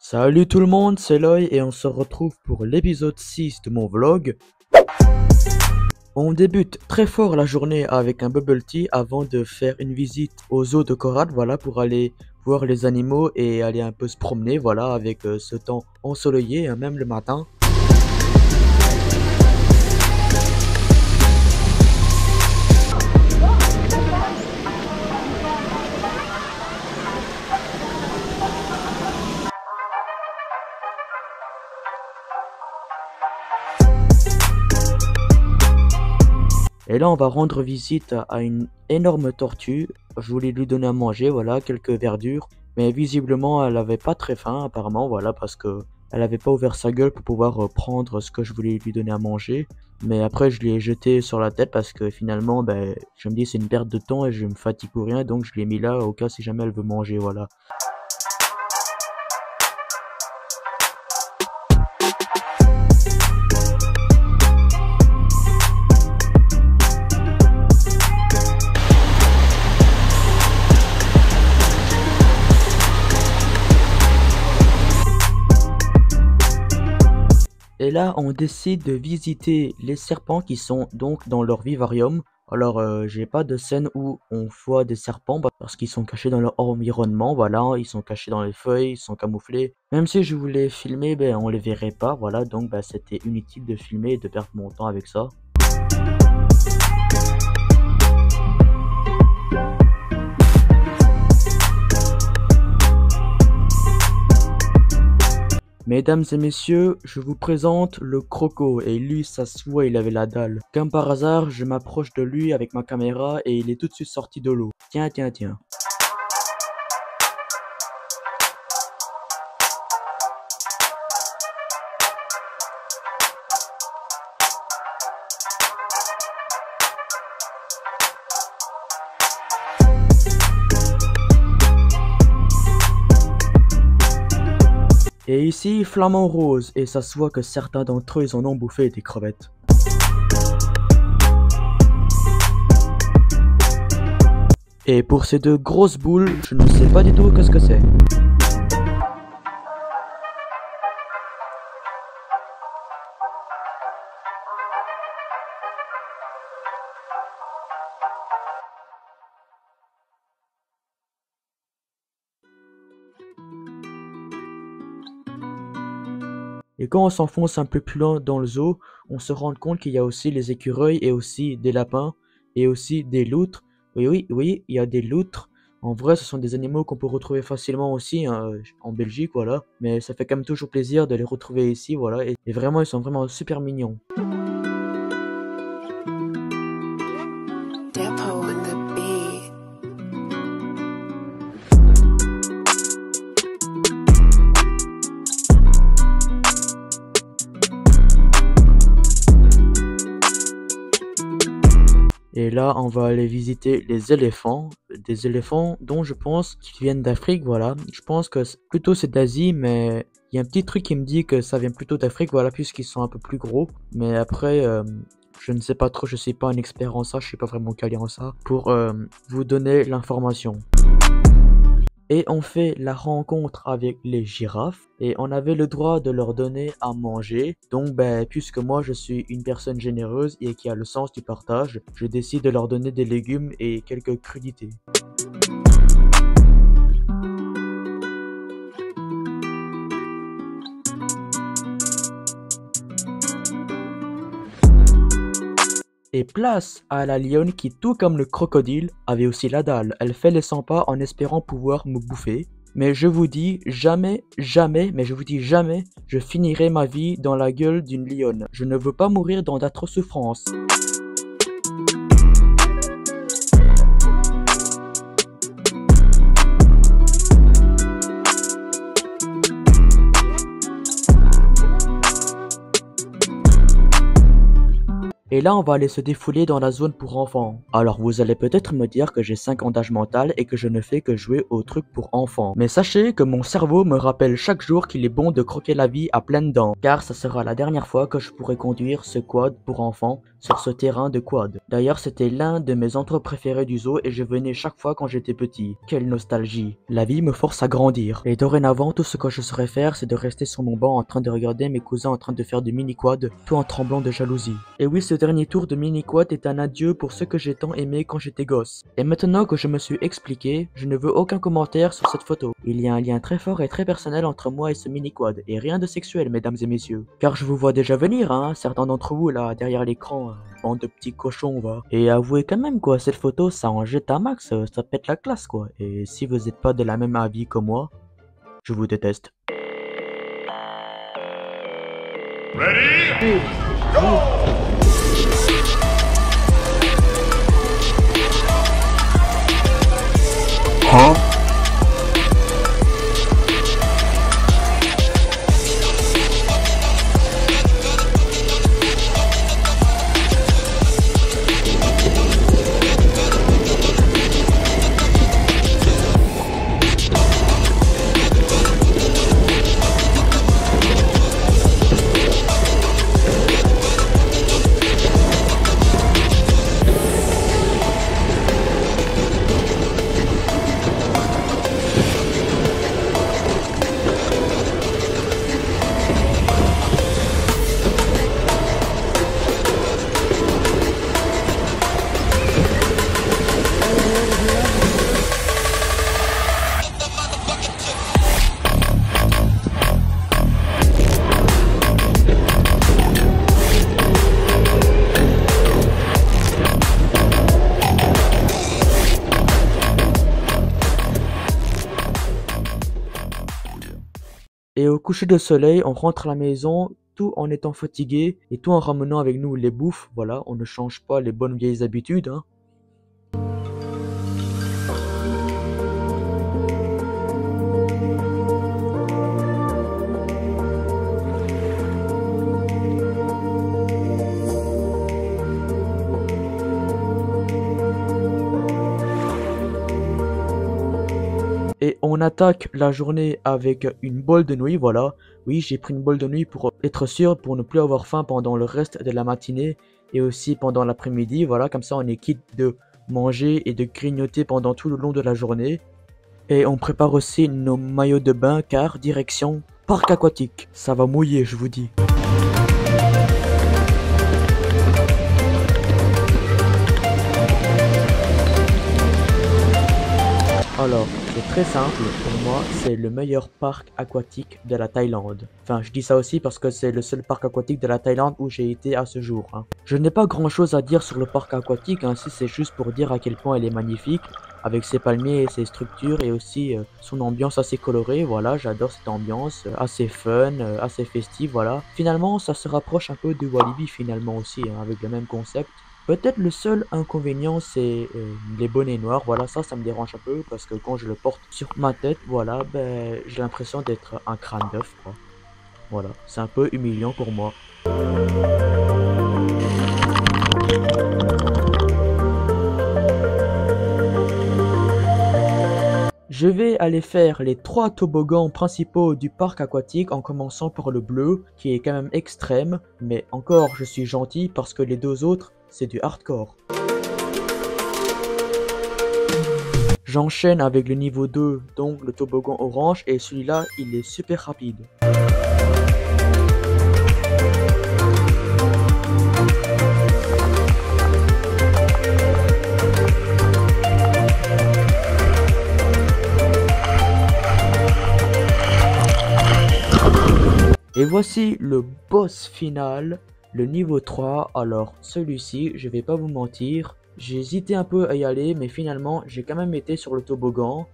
Salut tout le monde, c'est Loy et on se retrouve pour l'épisode 6 de mon vlog. On débute très fort la journée avec un bubble tea avant de faire une visite au zoo de Korat, voilà, pour aller voir les animaux et aller un peu se promener, voilà, avec ce temps ensoleillé, hein, même le matin. Et là on va rendre visite à une énorme tortue. Je voulais lui donner à manger, voilà, quelques verdures. Mais visiblement elle avait pas très faim apparemment, voilà, parce que elle avait pas ouvert sa gueule pour pouvoir prendre ce que je voulais lui donner à manger. Mais après je lui ai jeté sur la tête parce que finalement je me dis c'est une perte de temps et je me fatigue pour rien. Donc je l'ai mis là au cas si jamais elle veut manger, voilà. Et là, on décide de visiter les serpents qui sont donc dans leur vivarium. Alors, j'ai pas de scène où on voit des serpents parce qu'ils sont cachés dans leur environnement. Voilà, ils sont cachés dans les feuilles, ils sont camouflés. Même si je voulais filmer, on les verrait pas. Voilà, donc c'était inutile de filmer et de perdre mon temps avec ça. Mesdames et messieurs, je vous présente le croco et lui ça se voit il avait la dalle. Comme par hasard, je m'approche de lui avec ma caméra et il est tout de suite sorti de l'eau. Tiens, tiens, tiens. Et ici, flamant rose, et ça se voit que certains d'entre eux ils en ont bouffé des crevettes. Et pour ces deux grosses boules, je ne sais pas du tout qu'est-ce que c'est. Et quand on s'enfonce un peu plus loin dans le zoo, on se rend compte qu'il y a aussi les écureuils et aussi des lapins et aussi des loutres. Oui, il y a des loutres. En vrai, ce sont des animaux qu'on peut retrouver facilement aussi en Belgique, voilà. Mais ça fait quand même toujours plaisir de les retrouver ici, voilà. Et vraiment, ils sont vraiment super mignons. Et là, on va aller visiter les éléphants, des éléphants dont je pense qu'ils viennent d'Afrique, voilà. Je pense que plutôt c'est d'Asie, mais il y a un petit truc qui me dit que ça vient plutôt d'Afrique, voilà, puisqu'ils sont un peu plus gros. Mais après, je ne sais pas trop, je suis pas un expert en ça, je suis pas vraiment calé en ça, pour vous donner l'information. Et on fait la rencontre avec les girafes et on avait le droit de leur donner à manger. Donc puisque moi je suis une personne généreuse et qui a le sens du partage, je décide de leur donner des légumes et quelques crudités. Et place à la lionne qui, tout comme le crocodile, avait aussi la dalle. Elle fait les 100 pas en espérant pouvoir me bouffer. Mais je vous dis jamais, mais je vous dis jamais, je finirai ma vie dans la gueule d'une lionne. Je ne veux pas mourir dans d'atroces souffrances. Et là on va aller se défouler dans la zone pour enfants. Alors vous allez peut-être me dire que j'ai 5 ans d'âge mental et que je ne fais que jouer aux trucs pour enfants. Mais sachez que mon cerveau me rappelle chaque jour qu'il est bon de croquer la vie à pleines dents. Car ça sera la dernière fois que je pourrai conduire ce quad pour enfants. sur ce terrain de quad. D'ailleurs, c'était l'un de mes endroits préférés du zoo et je venais chaque fois quand j'étais petit. Quelle nostalgie. La vie me force à grandir. Et dorénavant, tout ce que je saurais faire, c'est de rester sur mon banc en train de regarder mes cousins en train de faire du mini-quad, tout en tremblant de jalousie. Et oui, ce dernier tour de mini-quad est un adieu pour ce que j'ai tant aimé quand j'étais gosse. Et maintenant que je me suis expliqué, je ne veux aucun commentaire sur cette photo. Il y a un lien très fort et très personnel entre moi et ce mini-quad, et rien de sexuel, mesdames et messieurs. Car je vous vois déjà venir, hein, certains d'entre vous là, derrière l'écran, bande de petits cochons, va. Et avouez quand même quoi, cette photo, ça en jette un max, ça pète la classe quoi. Et si vous n'êtes pas de la même avis que moi, je vous déteste. Ready? Go! Huh? Et au coucher de soleil, on rentre à la maison, tout en étant fatigué et tout en ramenant avec nous les bouffes. Voilà, on ne change pas les bonnes vieilles habitudes, hein. Et on attaque la journée avec une bolle de nuit, voilà. Oui, j'ai pris une bolle de nuit pour être sûr, pour ne plus avoir faim pendant le reste de la matinée et aussi pendant l'après-midi, voilà. Comme ça, on est quitte de manger et de grignoter pendant tout le long de la journée. Et on prépare aussi nos maillots de bain car direction parc aquatique. Ça va mouiller, je vous dis. Alors, c'est très simple, pour moi, c'est le meilleur parc aquatique de la Thaïlande. Enfin, je dis ça aussi parce que c'est le seul parc aquatique de la Thaïlande où j'ai été à ce jour, hein. Je n'ai pas grand chose à dire sur le parc aquatique, hein, si c'est juste pour dire à quel point elle est magnifique, avec ses palmiers et ses structures et aussi son ambiance assez colorée, voilà, j'adore cette ambiance, assez fun, assez festive, voilà. Finalement, ça se rapproche un peu de Walibi finalement aussi, hein, avec le même concept. Peut-être le seul inconvénient c'est les bonnets noirs, voilà ça me dérange un peu parce que quand je le porte sur ma tête, voilà, ben j'ai l'impression d'être un crâne d'œuf quoi. Voilà, c'est un peu humiliant pour moi. Je vais aller faire les 3 toboggans principaux du parc aquatique en commençant par le bleu qui est quand même extrême, mais encore je suis gentil parce que les 2 autres c'est du hardcore. J'enchaîne avec le niveau 2, donc le toboggan orange, et celui-là il est super rapide. Et voici le boss final, le niveau 3. Alors celui-ci, je vais pas vous mentir, j'ai hésité un peu à y aller, mais finalement j'ai quand même été sur le toboggan.